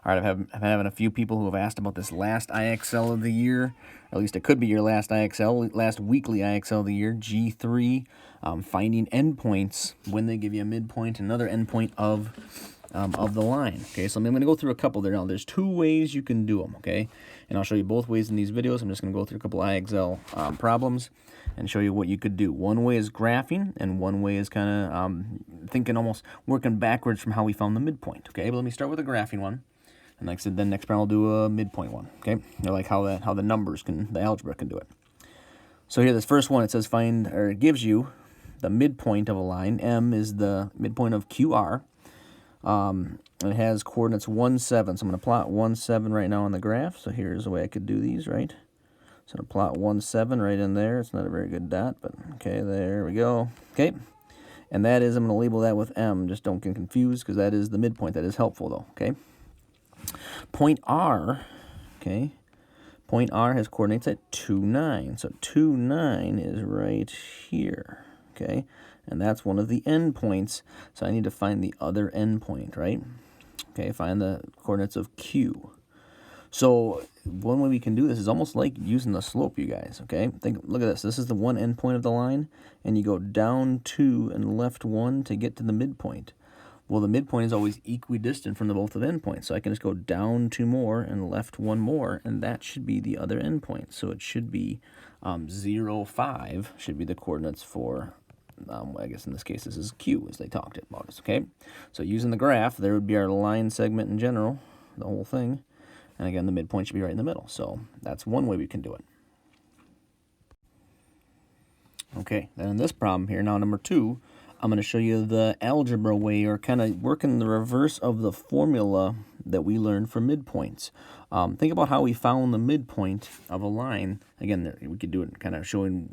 All right, I'm having a few people who have asked about this last IXL of the year. At least it could be your last IXL, last weekly IXL of the year, G3, finding endpoints when they give you a midpoint, another endpoint of the line. Okay, so I'm going to go through a couple there. Now, there's two ways you can do them, okay? And I'll show you both ways in these videos. I'm just going to go through a couple IXL problems and show you what you could do. One way is graphing, and one way is kind of thinking, almost working backwards from how we found the midpoint, okay? But let me start with the graphing one. And like I said, then next round I'll do a midpoint one, okay? Like how the numbers can, the algebra can do it. So here, this first one, it says find, or it gives you the midpoint of a line. M is the midpoint of QR. It has coordinates 1, 7. So I'm going to plot 1, 7 right now on the graph. So here's the way I could do these, right? So I'm going to plot 1, 7 right in there. It's not a very good dot, but okay, there we go. Okay. And that is, I'm going to label that with M. Just don't get confused because that is the midpoint. That is helpful though, okay? Point R, okay, point R has coordinates at 2, 9. So 2, 9 is right here, okay? And that's one of the endpoints. So I need to find the other endpoint, right? Okay, find the coordinates of Q. So one way we can do this is almost like using the slope, you guys, okay? Look at this. This is the one endpoint of the line, and you go down 2 and left 1 to get to the midpoint. Well, the midpoint is always equidistant from the both of the endpoints, so I can just go down 2 more and left 1 more, and that should be the other endpoint. So it should be 0, 5 should be the coordinates for, I guess in this case this is Q, as they talked about us, okay? So using the graph, there would be our line segment in general, the whole thing, and again, the midpoint should be right in the middle. So that's one way we can do it. Okay, then in this problem here, now number 2, I'm going to show you the algebra way, or kind of working the reverse of the formula that we learned for midpoints. Think about how we found the midpoint of a line. Again, we could do it kind of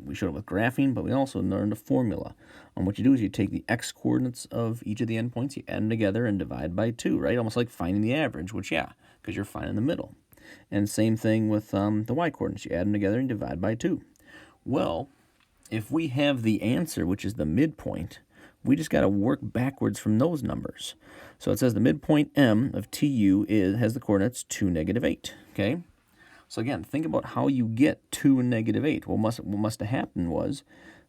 we showed it with graphing, but we also learned a formula. What you do is you take the x-coordinates of each of the endpoints, you add them together and divide by 2, right? Almost like finding the average, which, yeah, because you're finding the middle. And same thing with the y-coordinates. You add them together and divide by 2. Well, if we have the answer, which is the midpoint, we just got to work backwards from those numbers. So it says the midpoint M of TU has the coordinates 2, -8, okay? So again, think about how you get 2 and -8. Well, what must have happened was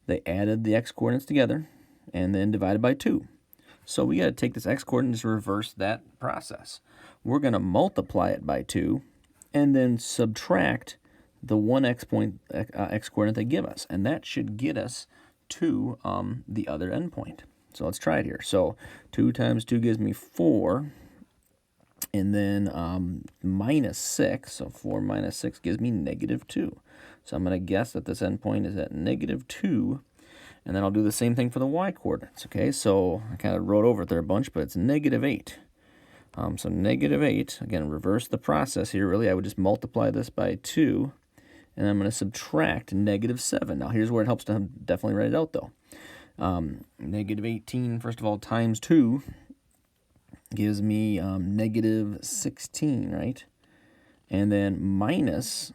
they added the x-coordinates together and then divided by 2. So we got to take this x-coordinate and just reverse that process. We're going to multiply it by 2 and then subtract the one x-coordinate they give us, and that should get us to the other endpoint. So let's try it here. So 2 times 2 gives me 4, and then minus 6. So 4 minus 6 gives me -2. So I'm going to guess that this endpoint is at -2, and then I'll do the same thing for the y-coordinates. Okay, so I kind of wrote over it there a bunch, but it's -8. So -8, again, reverse the process here. Really, I would just multiply this by 2, and I'm going to subtract -7. Now, here's where it helps to definitely write it out, though. -18, first of all, times 2 gives me -16, right? And then minus,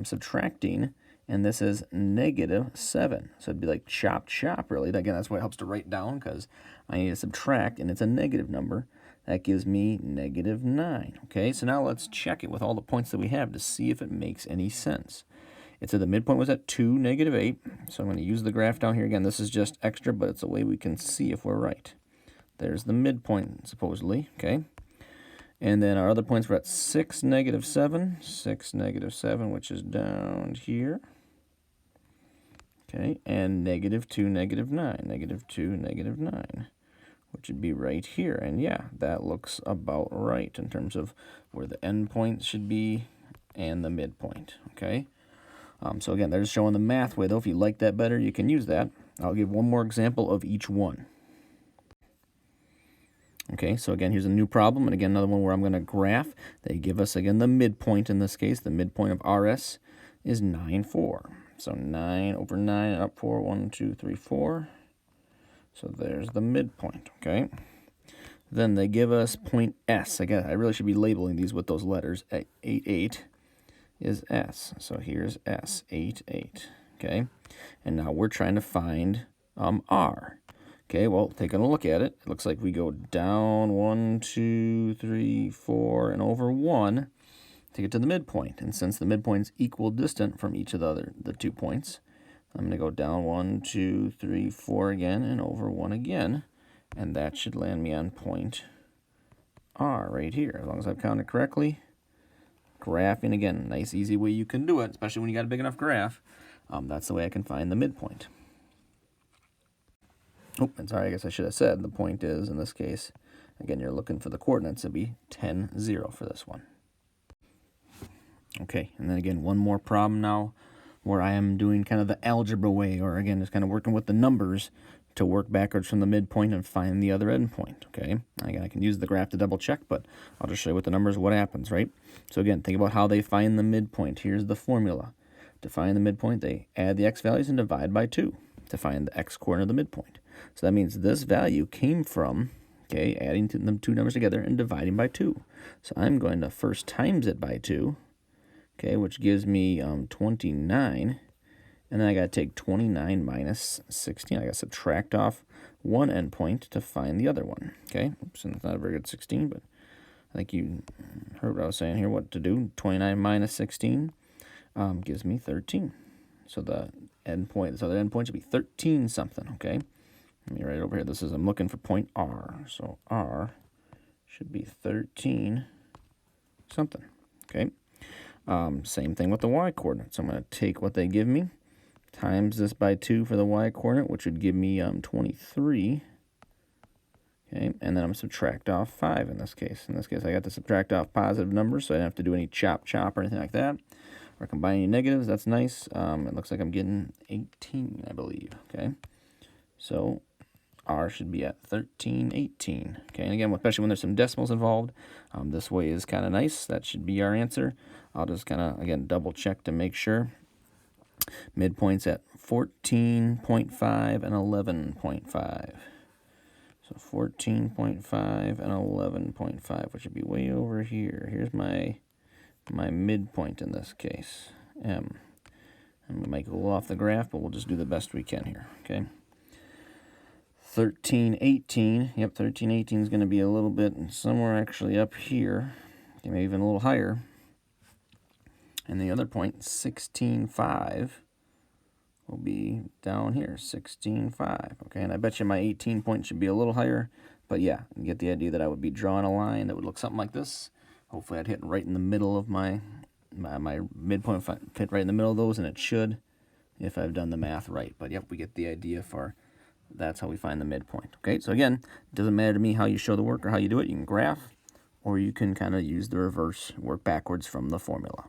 subtracting, and this is -7. So it'd be like chop, really. Again, that's why it helps to write down, because I need to subtract, and it's a negative number. That gives me -9. Okay, so now let's check it with all the points that we have to see if it makes any sense. It said the midpoint was at 2, -8. So I'm going to use the graph down here. Again, this is just extra, but it's a way we can see if we're right. There's the midpoint, supposedly, okay? And then our other points were at 6, -7. 6, -7, which is down here. Okay, and -2, -9. -2, -9. Which would be right here. And yeah, that looks about right in terms of where the endpoint should be and the midpoint, okay? So again, they're just showing the math way, though. If you like that better, you can use that. I'll give one more example of each one. Okay, so again, here's a new problem, and again, another one where I'm going to graph. They give us, again, the midpoint in this case. The midpoint of RS is 9, 4. So 9 over 9, up 4, 1, 2, 3, 4. So there's the midpoint, okay? Then they give us point S. Again, I really should be labeling these with those letters. 8, 8 is S. So here's S, 8, 8, okay? And now we're trying to find R. Okay, well, taking a look at it, it looks like we go down 1, 2, 3, 4, and over 1 to get to the midpoint. And since the midpoint's equidistant from each of the 2 points, I'm going to go down 1, 2, 3, 4 again, and over 1 again. And that should land me on point R right here, as long as I've counted correctly. Graphing, again, nice, easy way you can do it, especially when you got a big enough graph. That's the way I can find the midpoint. Oh, and sorry, I guess I should have said the point is, in this case, again, you're looking for the coordinates. It'd be 10, 0 for this one. Okay, and then again, one more problem now where I am doing kind of the algebra way, or again, just kind of working with the numbers to work backwards from the midpoint and find the other endpoint, okay? Again, I can use the graph to double check, but I'll just show you with the numbers what happens, right? So again, think about how they find the midpoint. Here's the formula. To find the midpoint, they add the x values and divide by 2 to find the x coordinate of the midpoint. So that means this value came from, okay, adding the 2 numbers together and dividing by 2. So I'm going to first times it by 2, okay, which gives me 29. And then I got to take 29 minus 16. I got to subtract off one endpoint to find the other one. Okay, oops, and it's not a very good 16, but I think you heard what I was saying here, what to do. 29 minus 16 gives me 13. So the endpoint, this other endpoint should be 13 something, okay? Let me write it over here. This is, I'm looking for point R. So R should be 13 something, okay? Same thing with the y coordinate. So I'm going to take what they give me, times this by 2 for the y coordinate, which would give me 23. Okay, and then I'm going to subtract off 5 in this case. In this case, I got to subtract off positive numbers, so I don't have to do any chop or anything like that. Or combining negatives, that's nice. It looks like I'm getting 18, I believe. Okay, so R should be at 13, 18. Okay, and again, especially when there's some decimals involved, this way is kind of nice. That should be our answer. I'll just kind of, again, double check to make sure. Midpoint's at 14.5 and 11.5. So 14.5 and 11.5, which would be way over here. Here's my midpoint in this case, M. And we might go off the graph, but we'll just do the best we can here, okay? 13, 18. Yep, 13, 18 is going to be a little bit somewhere actually up here, maybe even a little higher. And the other point, 16.5, will be down here, 16.5. Okay, and I bet you my 18 point should be a little higher, but yeah, you get the idea that I would be drawing a line that would look something like this. Hopefully I'd hit right in the middle of my midpoint, fit right in the middle of those, and it should if I've done the math right. But yep, we get the idea for that's how we find the midpoint. Okay, so again, it doesn't matter to me how you show the work or how you do it. You can graph, or you can kind of use the reverse, work backwards from the formula.